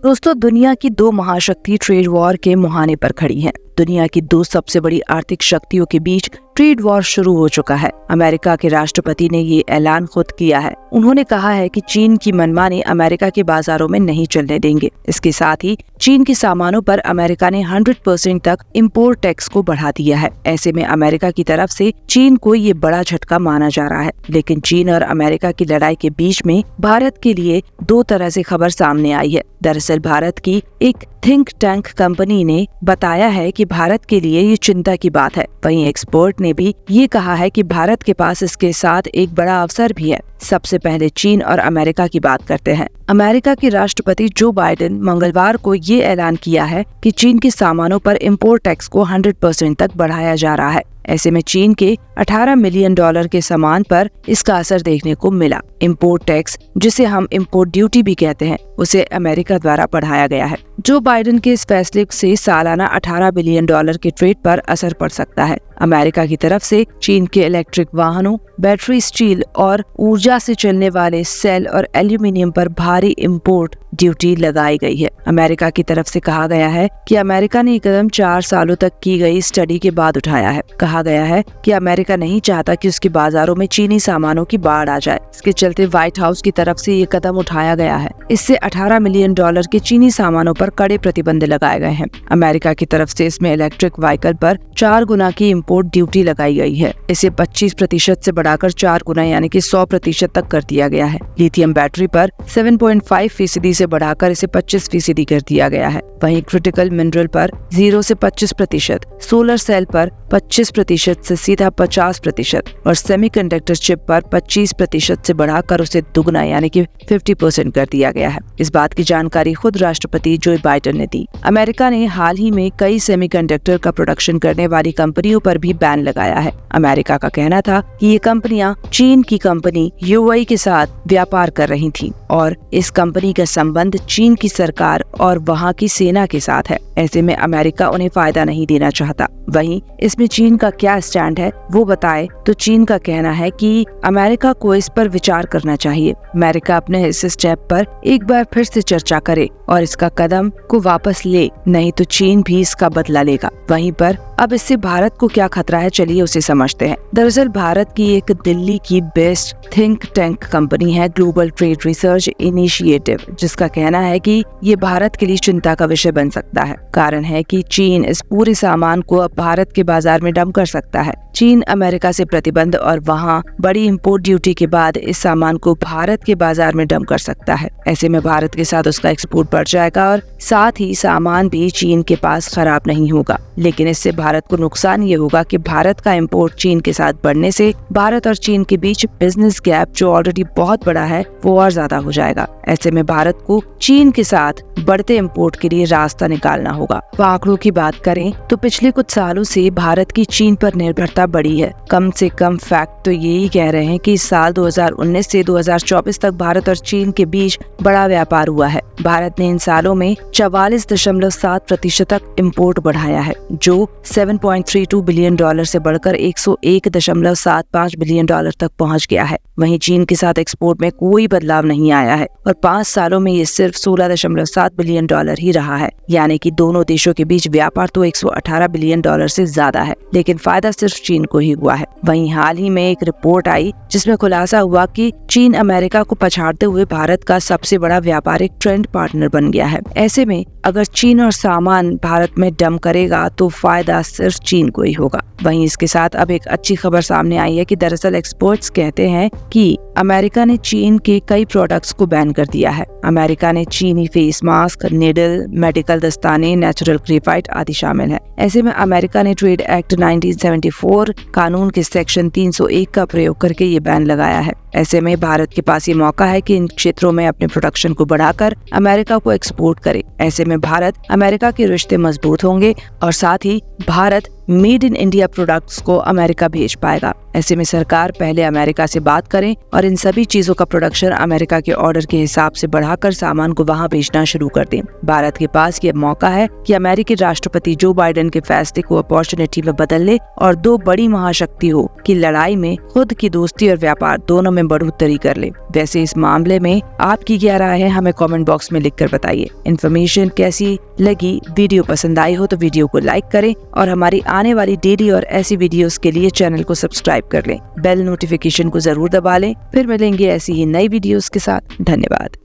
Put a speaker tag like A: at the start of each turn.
A: दोस्तों, दुनिया की दो महाशक्ति ट्रेड वॉर के मुहाने पर खड़ी हैं। दुनिया की दो सबसे बड़ी आर्थिक शक्तियों के बीच ट्रेड वॉर शुरू हो चुका है। अमेरिका के राष्ट्रपति ने ये ऐलान खुद किया है। उन्होंने कहा है कि चीन की मनमानी अमेरिका के बाजारों में नहीं चलने देंगे। इसके साथ ही चीन के सामानों पर अमेरिका ने 100% तक इम्पोर्ट टैक्स को बढ़ा दिया है। ऐसे में अमेरिका की तरफ से चीन को ये बड़ा झटका माना जा रहा है। लेकिन चीन और अमेरिका की लड़ाई के बीच में भारत के लिए दो तरह से खबर सामने आई है। दरअसल भारत की एक थिंक टैंक कंपनी ने बताया है कि भारत के लिए ये चिंता की बात है। वहीं एक्सपर्ट ने भी ये कहा है कि भारत के पास इसके साथ एक बड़ा अवसर भी है। सबसे पहले चीन और अमेरिका की बात करते हैं। अमेरिका के राष्ट्रपति जो बाइडेन मंगलवार को ये ऐलान किया है कि चीन के सामानों पर इम्पोर्ट टैक्स को 100% तक बढ़ाया जा रहा है। ऐसे में चीन के $18 मिलियन के सामान पर इसका असर देखने को मिला। इम्पोर्ट टैक्स, जिसे हम इम्पोर्ट ड्यूटी भी कहते हैं, उसे अमेरिका द्वारा बढ़ाया गया है। जो बाइडेन के इस फैसले से सालाना $18 बिलियन के ट्रेड पर असर पड़ सकता है। अमेरिका की तरफ से चीन के इलेक्ट्रिक वाहनों, बैटरी, स्टील और ऊर्जा से चलने वाले सेल और एल्यूमिनियम पर भारी इम्पोर्ट ड्यूटी लगाई गई है। अमेरिका की तरफ से कहा गया है कि अमेरिका ने ये कदम 4 सालों तक की गई स्टडी के बाद उठाया है। कहा गया है कि अमेरिका नहीं चाहता कि उसके बाजारों में चीनी सामानों की बाढ़ आ जाए। इसके चलते व्हाइट हाउस की तरफ से ये कदम उठाया गया है। इससे $18 मिलियन के चीनी सामानों पर कड़े प्रतिबंध लगाए गए हैं। अमेरिका की तरफ से इसमें इलेक्ट्रिक व्हीकल पर 4 गुना की इम्पोर्ट ड्यूटी लगाई गई है। इसे 25% से बढ़ाकर 4 गुना यानी कि 100% तक कर दिया गया है। लिथियम बैटरी पर 7.5% से बढ़ाकर इसे 25% कर दिया गया है। वहीं क्रिटिकल मिनरल पर 0 से 25%, सोलर सेल पर 25% से सीधा 50% और सेमीकंडक्टर चिप पर 25% से बढ़ाकर उसे दुगना यानी कि 50% कर दिया गया है। इस बात की जानकारी खुद राष्ट्रपति जो बाइडेन ने दी। अमेरिका ने हाल ही में कई सेमीकंडक्टर का प्रोडक्शन करने वाली कंपनियों पर भी बैन लगाया है। अमेरिका का कहना था कि ये कंपनियां चीन की कंपनी यूएई के साथ व्यापार कर रही थीं और इस कंपनी का संबंध चीन की सरकार और वहां की सेना के साथ है। ऐसे में अमेरिका उन्हें फायदा नहीं देना चाहता। वहीं इसमें चीन का क्या स्टैंड है वो बताए तो चीन का कहना है कि अमेरिका को इस पर विचार करना चाहिए। अमेरिका अपने इस स्टेप पर एक बार फिर से चर्चा करे और इसका कदम को वापस ले, नहीं तो चीन भी इसका बदला लेगा। वहीं पर अब इससे भारत को क्या खतरा है, चलिए उसे समझते हैं। दरअसल भारत की एक दिल्ली की बेस्ट थिंक टैंक कंपनी है ग्लोबल ट्रेड रिसर्च इनिशिएटिव, जिसका कहना है कि ये भारत के लिए चिंता का विषय बन सकता है। कारण है कि चीन इस पूरे सामान को अब भारत के बाजार में डंप कर सकता है। चीन अमेरिका से प्रतिबंध और वहां बड़ी इम्पोर्ट ड्यूटी के बाद इस सामान को भारत के बाजार में डंप कर सकता है। ऐसे में भारत के साथ उसका एक्सपोर्ट बढ़ जाएगा और साथ ही सामान भी चीन के पास खराब नहीं होगा। लेकिन इससे भारत को नुकसान ये होगा कि भारत का इम्पोर्ट चीन के साथ बढ़ने से भारत और चीन के बीच बिजनेस गैप जो ऑलरेडी बहुत बड़ा है वो और ज्यादा हो जाएगा। ऐसे में भारत को चीन के साथ बढ़ते इम्पोर्ट के लिए रास्ता निकालना होगा। आंकड़ों की बात करें तो पिछले कुछ सालों से भारत की चीन पर निर्भरता बढ़ी है। कम से कम फैक्ट तो यही कह रहे हैं कि साल 2019 से 2024 तक भारत और चीन के बीच बड़ा व्यापार हुआ है। भारत ने इन सालों में 44.7% तक इम्पोर्ट बढ़ाया है, जो $7.32 बिलियन से बढ़कर $101.75 बिलियन तक पहुंच गया है। वहीं चीन के साथ एक्सपोर्ट में कोई बदलाव नहीं आया है और 5 सालों में ये सिर्फ $16.7 बिलियन ही रहा है। यानी कि दोनों देशों के बीच व्यापार तो $118 बिलियन से ज्यादा है, लेकिन फायदा सिर्फ चीन को ही हुआ है। वहीं हाल ही में एक रिपोर्ट आई जिसमें खुलासा हुआ कि चीन अमेरिका को पछाड़ते हुए भारत का सबसे बड़ा व्यापारिक ट्रेंड पार्टनर बन गया है। ऐसे में अगर चीन और सामान भारत में डंप करेगा तो फायदा सिर्फ चीन को ही होगा। वहीं इसके साथ अब एक अच्छी खबर सामने आई है कि दरअसल एक्सपर्ट्स कहते हैं कि अमेरिका ने चीन के कई प्रोडक्ट्स को बैन कर दिया है। अमेरिका ने चीनी फेस मास्क, निडल, मेडिकल दस्ताने, नेचुरल ग्रेफाइट आदि शामिल है। ऐसे में अमेरिका ने ट्रेड एक्ट 1974 कानून के सेक्शन 301 का प्रयोग करके ये बैन लगाया है। ऐसे में भारत के पास ये मौका है कि इन क्षेत्रों में अपने प्रोडक्शन को बढ़ाकर अमेरिका को एक्सपोर्ट करे। ऐसे में भारत अमेरिका के रिश्ते मजबूत होंगे और साथ ही Bharat made in India products को अमेरिका भेज पाएगा। ऐसे में सरकार पहले अमेरिका से बात करें और इन सभी चीजों का प्रोडक्शन अमेरिका के ऑर्डर के हिसाब से बढ़ाकर सामान को वहां बेचना शुरू कर दें। भारत के पास ये मौका है कि अमेरिकी राष्ट्रपति जो बाइडेन के फैसले को अपॉर्चुनिटी में बदल ले और दो बड़ी महाशक्तियों की लड़ाई में खुद की दोस्ती और व्यापार दोनों में बढ़ोतरी कर ले। वैसे इस मामले में आपकी क्या राय है, हमें कमेंट बॉक्स में लिखकर बताइए। इन्फॉर्मेशन कैसी लगी, वीडियो पसंद आई हो तो वीडियो को लाइक करें और हमारी आने वाली डेली और ऐसी वीडियोस के लिए चैनल को सब्सक्राइब कर लें। बेल नोटिफिकेशन को जरूर दबा लें। फिर मिलेंगे ऐसी ही नई वीडियोस के साथ। धन्यवाद।